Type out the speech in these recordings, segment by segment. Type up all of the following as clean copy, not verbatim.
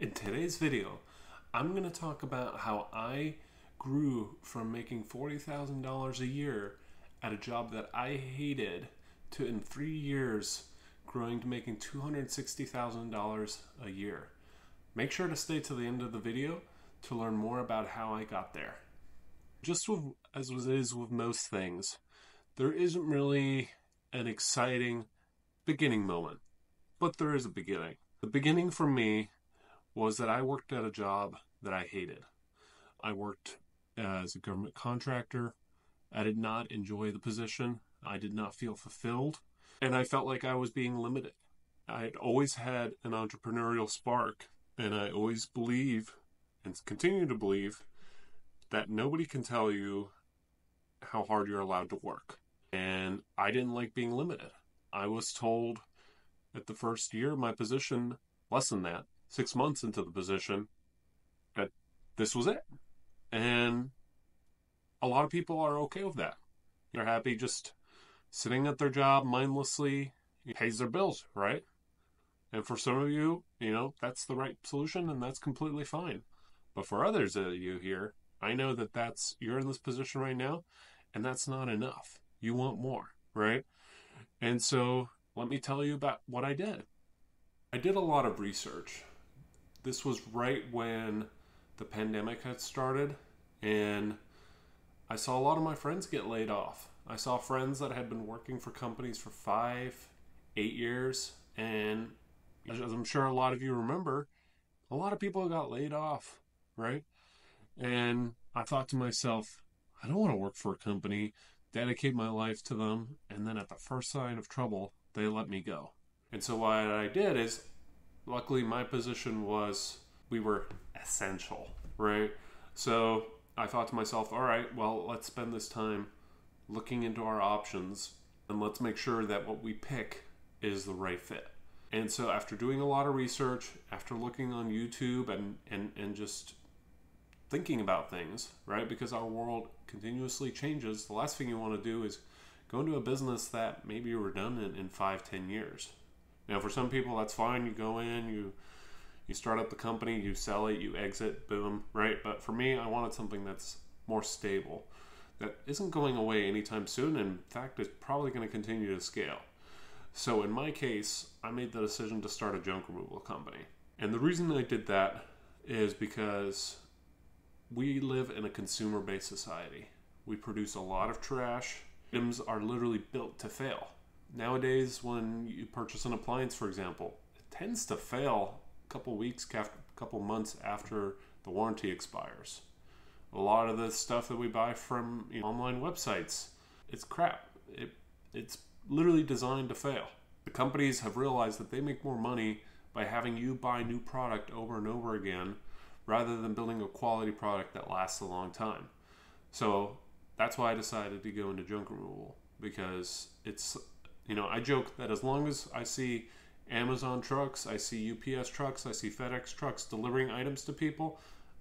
In today's video, I'm going to talk about how I grew from making $40,000 a year at a job that I hated to in 3 years growing to making $260,000 a year. Make sure to stay to the end of the video to learn more about how I got there. As it is with most things, there isn't really an exciting beginning moment, but there is a beginning. The beginning for me was that I worked at a job that I hated. I worked as a government contractor. I did not enjoy the position. I did not feel fulfilled, and I felt like I was being limited. I had always had an entrepreneurial spark, and I always believe, and continue to believe, that nobody can tell you how hard you're allowed to work. And I didn't like being limited. I was told at the first year of my position, less than that, 6 months into the position, that this was it. And a lot of people are okay with that. They're happy just sitting at their job mindlessly. It pays their bills, right? And for some of you, that's the right solution, and that's completely fine. But for others of you here, I know that you're in this position right now, and that's not enough. You want more, right? And so let me tell you about what I did. I did a lot of research. This was right when the pandemic had started, and I saw a lot of my friends get laid off. I saw friends that had been working for companies for 5, 8 years, and as I'm sure a lot of you remember, a lot of people got laid off, right? And I thought to myself, I don't want to work for a company, dedicate my life to them, and then at the first sign of trouble, they let me go. And so what I did is, luckily my position was, we were essential, right? So I thought to myself, all right, well, let's spend this time looking into our options, and let's make sure that what we pick is the right fit. And so after doing a lot of research, after looking on YouTube and just thinking about things, right? Because our world continuously changes. The last thing you want to do is go into a business that may be redundant in 5, 10 years. Now, for some people, that's fine. You go in, you start up the company, you sell it, you exit, boom, right? But for me, I wanted something that's more stable, that isn't going away anytime soon. And in fact, it's probably going to continue to scale. So in my case, I made the decision to start a junk removal company. And the reason I did that is because we live in a consumer-based society. We produce a lot of trash. Items are literally built to fail. Nowadays, when you purchase an appliance, for example, it tends to fail a couple weeks, a couple months after the warranty expires. A lot of the stuff that we buy from online websites, it's crap. It's literally designed to fail. The companies have realized that they make more money by having you buy new product over and over again rather than building a quality product that lasts a long time. So that's why I decided to go into junk removal, because it's, I joke that as long as I see Amazon trucks, I see UPS trucks, I see FedEx trucks delivering items to people,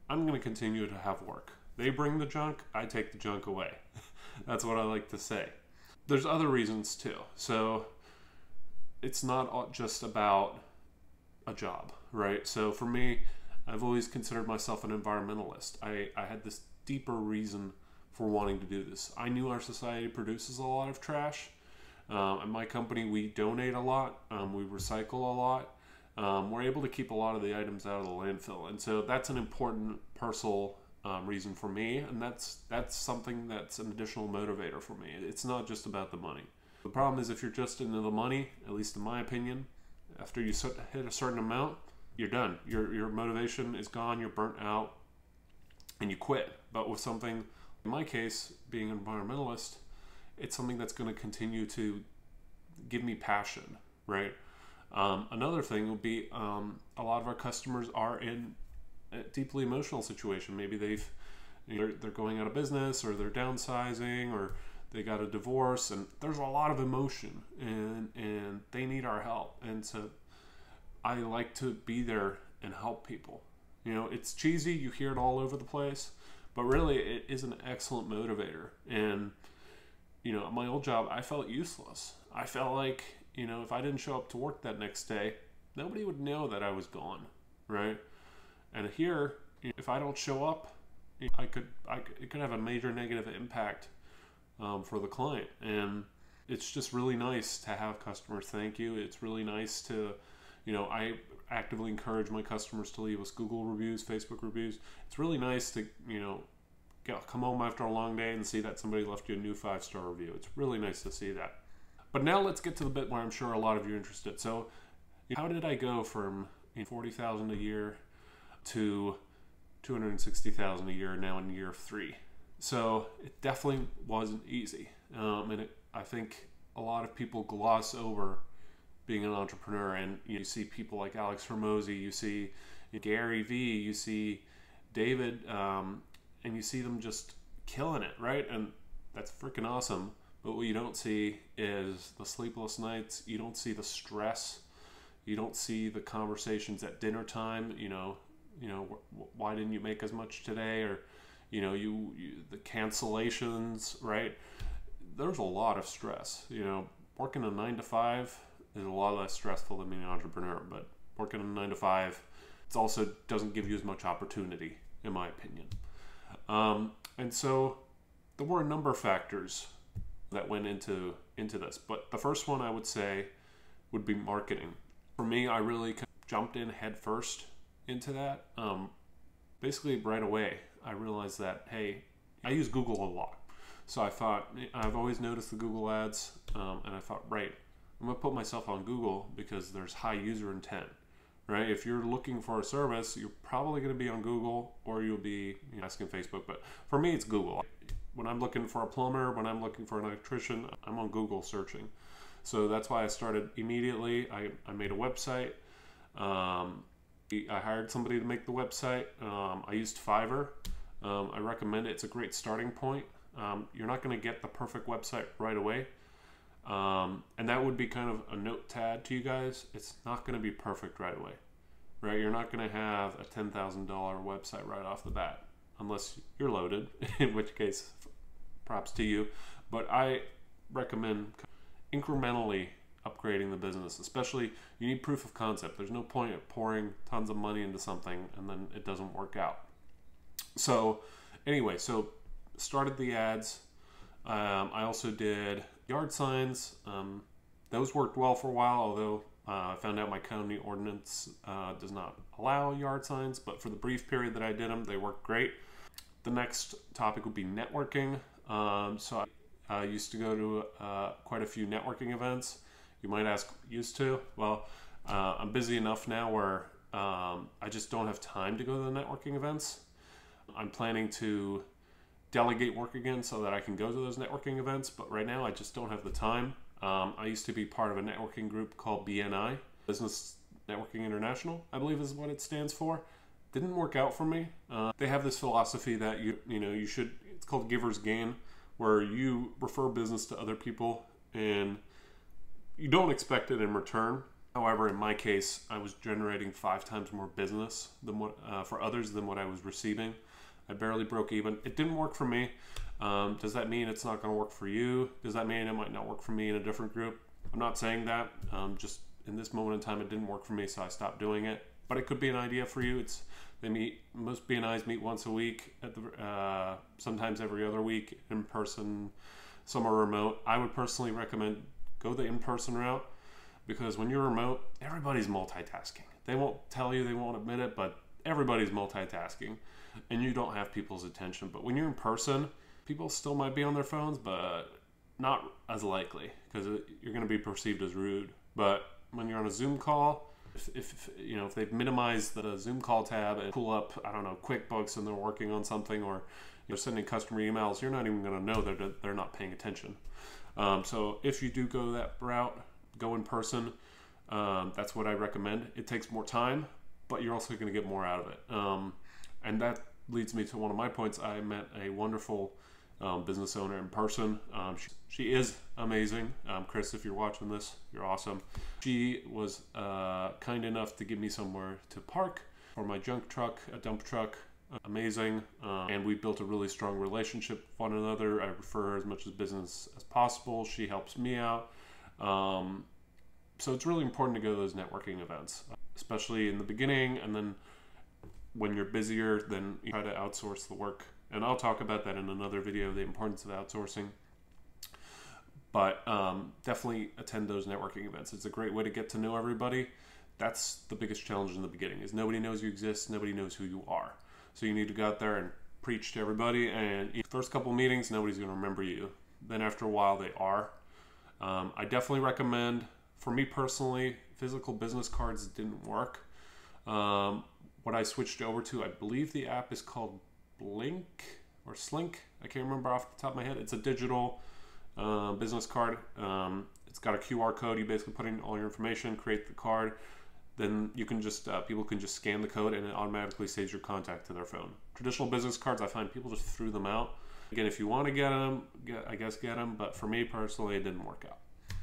I'm going to continue to have work. They bring the junk, I take the junk away. That's what I like to say. There's other reasons too. So it's not just about a job, right? So for me, I've always considered myself an environmentalist. I had this deeper reason for wanting to do this. I knew our society produces a lot of trash. At my company, we donate a lot. We recycle a lot. We're able to keep a lot of the items out of the landfill. And so that's an important personal reason for me. And that's something that's an additional motivator for me. It's not just about the money. The problem is if you're just into the money, at least in my opinion, after you hit a certain amount, you're done. Your motivation is gone, you're burnt out, and you quit. But with something, in my case, being an environmentalist, it's something that's going to continue to give me passion, right? Another thing would be a lot of our customers are in a deeply emotional situation. Maybe they're going out of business, or they're downsizing, or they got a divorce, and there's a lot of emotion, and they need our help. And so I like to be there and help people. It's cheesy, you hear it all over the place, but really it is an excellent motivator. And at my old job, I felt useless. I felt like, if I didn't show up to work that next day, nobody would know that I was gone, right? And here, if I don't show up, it could have a major negative impact for the client. And it's just really nice to have customers thank you. It's really nice to, I actively encourage my customers to leave us Google reviews, Facebook reviews. It's really nice to, come home after a long day and see that somebody left you a new 5-star review. It's really nice to see that. But now let's get to the bit where I'm sure a lot of you are interested. So how did I go from $40,000 a year to $260,000 a year now in year 3? So it definitely wasn't easy. I think a lot of people gloss over being an entrepreneur, and you see people like Alex Hormozy, you see Gary Vee, you see David, and you see them just killing it, right? And that's freaking awesome. But what you don't see is the sleepless nights. You don't see the stress. You don't see the conversations at dinner time. Why didn't you make as much today? Or, the cancellations, right? There's a lot of stress. Working a 9 to 5 is a lot less stressful than being an entrepreneur. But working a 9 to 5, it also doesn't give you as much opportunity, in my opinion. And so there were a number of factors that went into this. But the first one I would say would be marketing. For me, I really jumped in head first into that. Basically right away, I realized that, hey, I use Google a lot. So I thought, I've always noticed the Google ads, and I thought, right, I'm gonna put myself on Google because there's high user intent, right? If you're looking for a service, you're probably gonna be on Google, or you'll be asking Facebook. But for me, it's Google. When I'm looking for a plumber, when I'm looking for an electrician, I'm on Google searching. So that's why I started immediately. I made a website. I hired somebody to make the website. I used Fiverr. I recommend it. It's a great starting point. You're not going to get the perfect website right away. And that would be kind of a note to add to you guys. It's not going to be perfect right away, right? You're not going to have a $10,000 website right off the bat, unless you're loaded, in which case, props to you. But I recommend incrementally upgrading the business. Especially, you need proof of concept. There's no point of pouring tons of money into something and then it doesn't work out. So anyway, started the ads. I also did yard signs. Those worked well for a while, although I found out my county ordinance does not allow yard signs, but for the brief period that I did them, they worked great. The next topic would be networking. So I used to go to quite a few networking events. You might ask, used to? Well, I'm busy enough now where I just don't have time to go to the networking events. I'm planning to delegate work again so that I can go to those networking events, but right now I just don't have the time. I used to be part of a networking group called BNI, Business Networking International, I believe is what it stands for. Didn't work out for me. They have this philosophy that you should, it's called giver's gain, where you refer business to other people and you don't expect it in return. However, in my case, I was generating 5 times more business than for others than what I was receiving. I barely broke even. It didn't work for me. Does that mean it's not going to work for you? Does that mean it might not work for me in a different group? I'm not saying that. Just in this moment in time, it didn't work for me, so I stopped doing it. But it could be an idea for you. Most BNIs meet once a week, sometimes every other week in person. Some are remote. I would personally recommend go the in-person route, because when you're remote, everybody's multitasking. They won't tell you, they won't admit it, but everybody's multitasking, and you don't have people's attention. But when you're in person, people still might be on their phones, but not as likely, because you're going to be perceived as rude. But when you're on a Zoom call, if they've minimized the Zoom call tab and pull up, I don't know, QuickBooks, and they're working on something, or you're sending customer emails, you're not even going to know that they're not paying attention. So if you do go that route, go in person. That's what I recommend. It takes more time, but you're also going to get more out of it. And that leads me to one of my points. I met a wonderful business owner in person. She is amazing. Chris, if you're watching this, you're awesome. She was kind enough to give me somewhere to park for my junk truck, a dump truck. Amazing. And we built a really strong relationship with one another. I refer her as much as business as possible. She helps me out. So it's really important to go to those networking events, especially in the beginning, and then when you're busier, then you try to outsource the work. And I'll talk about that in another video, the importance of outsourcing. But definitely attend those networking events. It's a great way to get to know everybody. That's the biggest challenge in the beginning, is nobody knows you exist, nobody knows who you are. So you need to go out there and preach to everybody, and first couple meetings, nobody's going to remember you. Then after a while, they are. I definitely recommend, for me personally, physical business cards didn't work. What I switched over to, I believe the app is called Blink or Slink. I can't remember off the top of my head. It's a digital business card. It's got a QR code. You basically put in all your information, create the card. Then you can just, people can just scan the code and it automatically saves your contact to their phone. Traditional business cards, I find people just threw them out. Again, if you want to get them, I guess get them. But for me personally, it didn't work out.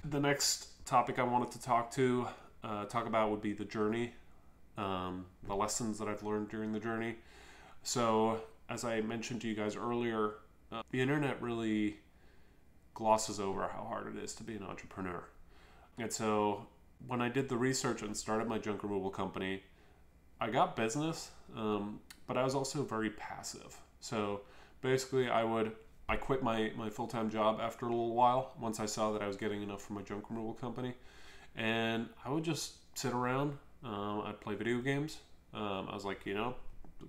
The next topic I wanted to talk about would be the journey, the lessons that I've learned during the journey. So as I mentioned to you guys earlier, the internet really glosses over how hard it is to be an entrepreneur. And so when I did the research and started my junk removal company, I got business, but I was also very passive. So basically I quit my full-time job after a little while, once I saw that I was getting enough for my junk removal company. And I would just sit around, I'd play video games. I was like, the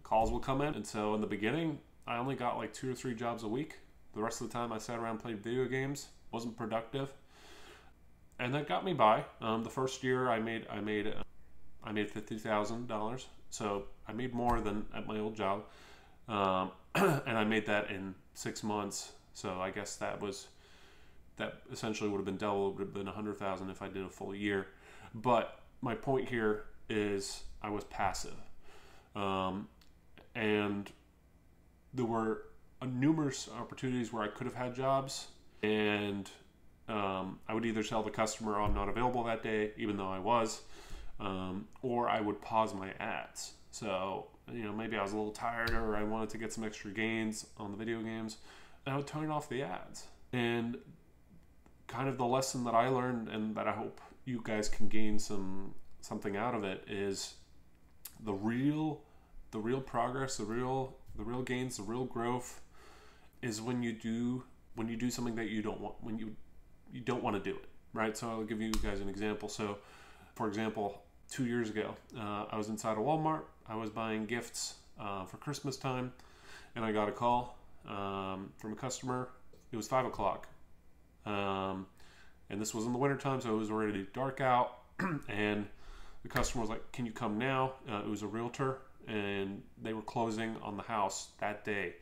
calls will come in. And so in the beginning, I only got like 2 or 3 jobs a week. The rest of the time I sat around and played video games, wasn't productive. And that got me by. The first year I made $50,000. So I made more than at my old job. And I made that in 6 months. So I guess that essentially would have been double. It would have been $100,000 if I did a full year. But my point here is I was passive. And there were numerous opportunities where I could have had jobs, and I would either tell the customer, oh, I'm not available that day, even though I was, or I would pause my ads. So, maybe I was a little tired, or I wanted to get some extra gains on the video games, and I would turn off the ads. And kind of the lesson that I learned, and that I hope you guys can gain something out of it, is the real progress, the real gains, the real growth is when you do something that you don't want, when you don't want to do it, right? So I'll give you guys an example. So, for example, 2 years ago, I was inside a Walmart. I was buying gifts for Christmas time, and I got a call from a customer. It was 5 o'clock, and this was in the winter time, so it was already dark out. And the customer was like, "Can you come now?" It was a realtor, and they were closing on the house that day.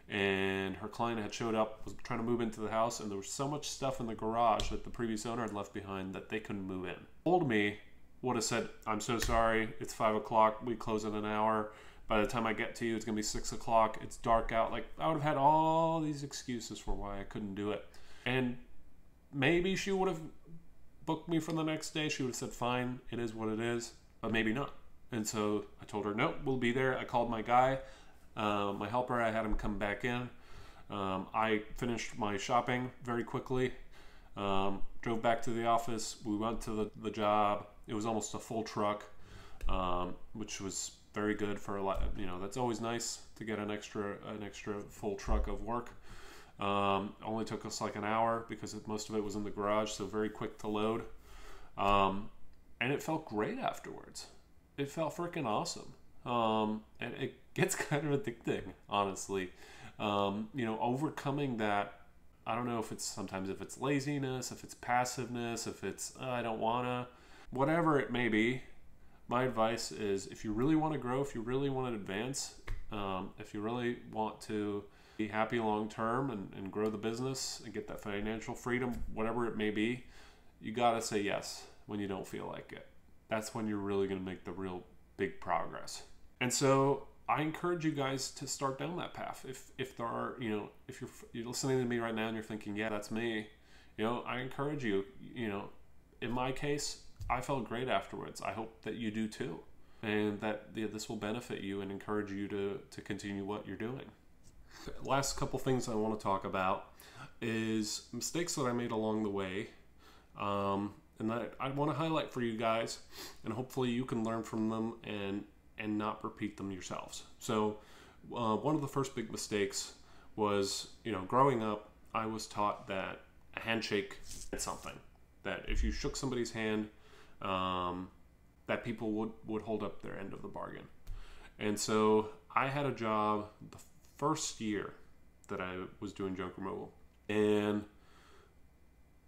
And her client had showed up, was trying to move into the house, and there was so much stuff in the garage that the previous owner had left behind that they couldn't move in. Told me, would have said, "I'm so sorry, it's 5 o'clock, we close in an hour. By the time I get to you, it's gonna be 6 o'clock, it's dark out." Like, I would have had all these excuses for why I couldn't do it. And maybe she would have booked me for the next day. She would have said, "Fine, it is what it is," but maybe not. And so I told her, "Nope, we'll be there." I called my guy, my helper. I had him come back in. I finished my shopping very quickly, drove back to the office. We went to the job. It was almost a full truck, which was very good for a lot. That's always nice to get an extra full truck of work. Only took us like an hour because most of it was in the garage, so very quick to load. And it felt great afterwards. It felt freaking awesome. And it gets kind of addicting, honestly. Overcoming that, I don't know if it's laziness, if it's passiveness, if it's, I don't wanna, whatever it may be. My advice is, if you really want to grow, if you really want to advance, if you really want to be happy long term and grow the business and get that financial freedom, whatever it may be, you gotta say yes when you don't feel like it. That's when you're really gonna make the real big progress. And so I encourage you guys to start down that path. If there are, if you're listening to me right now and you're thinking, yeah, that's me, I encourage you. In my case, I felt great afterwards. I hope that you do too, and that this will benefit you and encourage you to continue what you're doing. Last couple things I want to talk about is mistakes that I made along the way, and that I want to highlight for you guys, and hopefully you can learn from them and and not repeat them yourselves. So one of the first big mistakes was, growing up, I was taught that a handshake meant something. That if you shook somebody's hand, that people would hold up their end of the bargain. And so I had a job the first year that I was doing junk removal. And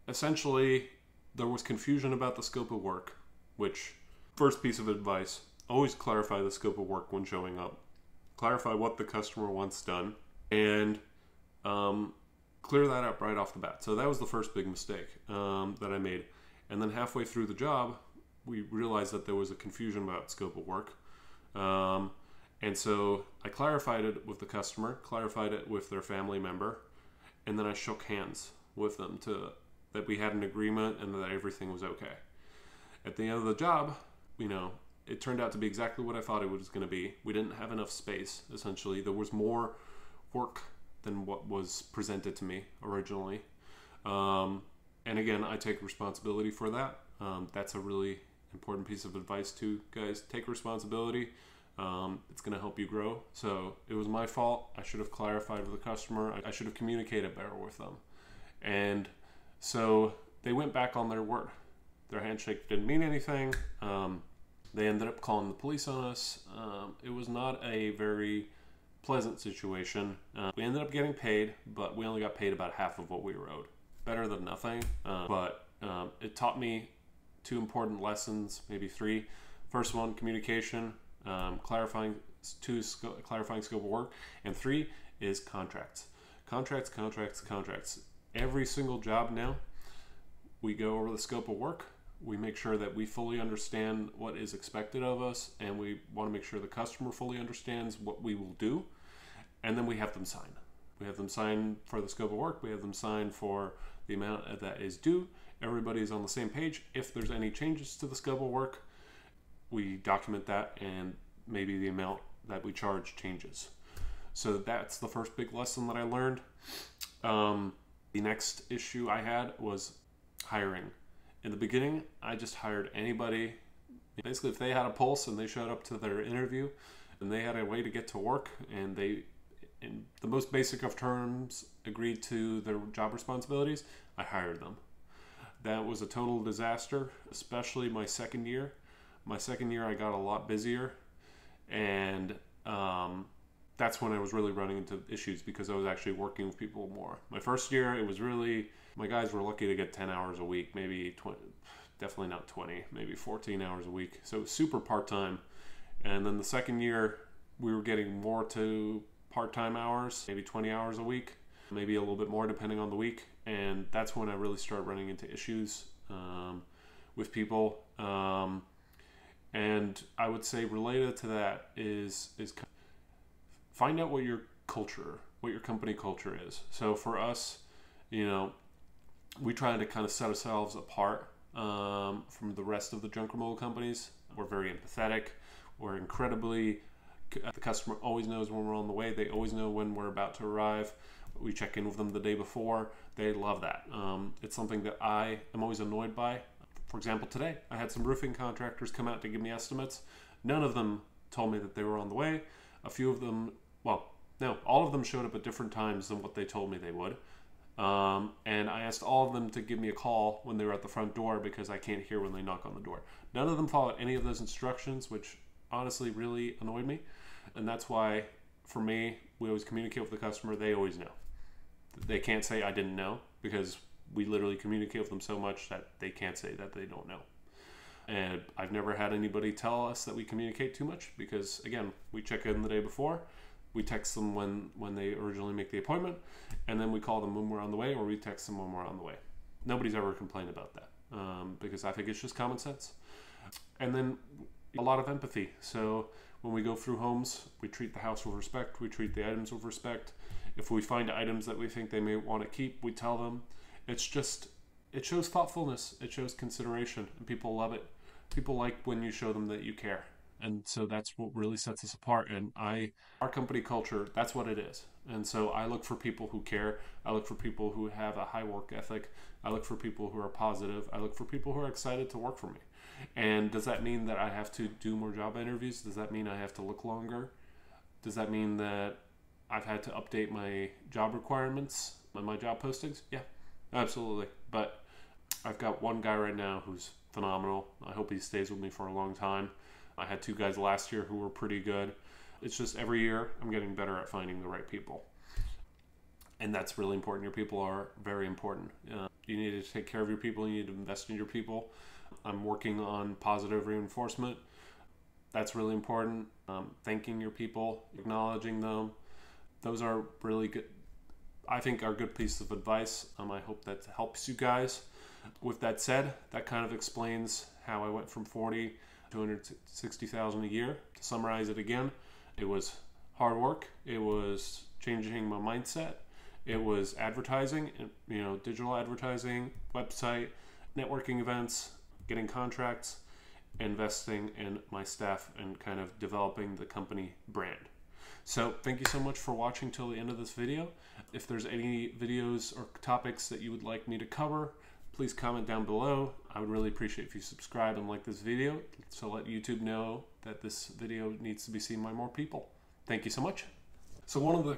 essentially, there was confusion about the scope of work, which, first piece of advice, always clarify the scope of work when showing up. Clarify what the customer wants done, and clear that up right off the bat. So that was the first big mistake that I made. And then halfway through the job, we realized that there was a confusion about scope of work. And so I clarified it with the customer, clarified it with their family member, and then I shook hands with them that we had an agreement and that everything was okay. At the end of the job, it turned out to be exactly what I thought it was going to be. We didn't have enough space, essentially. There was more work than what was presented to me originally. And again, I take responsibility for that. That's a really important piece of advice too, guys. Take responsibility. It's going to help you grow. So it was my fault. I should have clarified with the customer. I should have communicated better with them. And so they went back on their word. Their handshake didn't mean anything. They ended up calling the police on us. It was not a very pleasant situation. We ended up getting paid, but we only got paid about half of what we were owed. Better than nothing. But it taught me two important lessons, maybe three. First one, communication. Clarifying scope of work. And three is contracts. Contracts. Every single job now, we go over the scope of work. We make sure that we fully understand what is expected of us, and we want to make sure the customer fully understands what we will do, and then we have them sign. We have them sign for the scope of work. We have them sign for the amount that is due. Everybody's on the same page. If there's any changes to the scope of work, we document that, and maybe the amount that we charge changes. So that's the first big lesson that I learned. The next issue I had was hiring. In the beginning, I just hired anybody. Basically, if they had a pulse and they showed up to their interview and they had a way to get to work and they, in the most basic of terms, agreed to their job responsibilities, I hired them. That was a total disaster, especially my second year. My second year, I got a lot busier, and that's when I was really running into issues because I was actually working with people more. My first year, it was really, my guys were lucky to get 10 hours a week, maybe 20, definitely not 20, maybe 14 hours a week. So it was super part-time. And then the second year, we were getting more to part-time hours, maybe 20 hours a week, maybe a little bit more depending on the week. And that's when I really started running into issues with people. And I would say related to that is find out what your company culture is. So for us, we try to kind of set ourselves apart from the rest of the junk removal companies. We're very empathetic. We're incredibly, the customer always knows when we're on the way. They always know when we're about to arrive. We check in with them the day before. They love that. It's something that I am always annoyed by. For example, today I had some roofing contractors come out to give me estimates. None of them told me that they were on the way. A few of them, all of them showed up at different times than what they told me they would. And I asked all of them to give me a call when they were at the front door because I can't hear when they knock on the door. None of them followed any of those instructions, which honestly really annoyed me. And that's why, for me, we always communicate with the customer. They always know. They can't say I didn't know because we literally communicate with them so much that they can't say that they don't know. And I've never had anybody tell us that we communicate too much because, again, we check in the day before. We text them when they originally make the appointment, and then we call them when we're on the way, or we text them when we're on the way. Nobody's ever complained about that because I think it's just common sense. And then a lot of empathy. So when we go through homes, we treat the house with respect. We treat the items with respect. If we find items that we think they may want to keep, we tell them. It shows thoughtfulness. It shows consideration, and people love it. People like when you show them that you care. And so that's what really sets us apart. And our company culture, that's what it is. And so I look for people who care. I look for people who have a high work ethic. I look for people who are positive. I look for people who are excited to work for me. And does that mean that I have to do more job interviews? Does that mean I have to look longer? Does that mean that I've had to update my job requirements and my job postings? Yeah, absolutely. But I've got one guy right now who's phenomenal. I hope he stays with me for a long time. I had 2 guys last year who were pretty good. It's just every year I'm getting better at finding the right people. And that's really important. Your people are very important. You need to take care of your people. You need to invest in your people. I'm working on positive reinforcement. That's really important. Thanking your people, acknowledging them. Those are really good, I think, are good pieces of advice. I hope that helps you guys. With that said, that kind of explains how I went from 40 to 260,000 a year. To summarize it again, it was hard work. It was changing my mindset. It was advertising, digital advertising, website, networking events, getting contracts, investing in my staff, and kind of developing the company brand. So thank you so much for watching till the end of this video. If there's any videos or topics that you would like me to cover, please comment down below. I would really appreciate if you subscribe and like this video to let YouTube know that this video needs to be seen by more people. Thank you so much. So one of the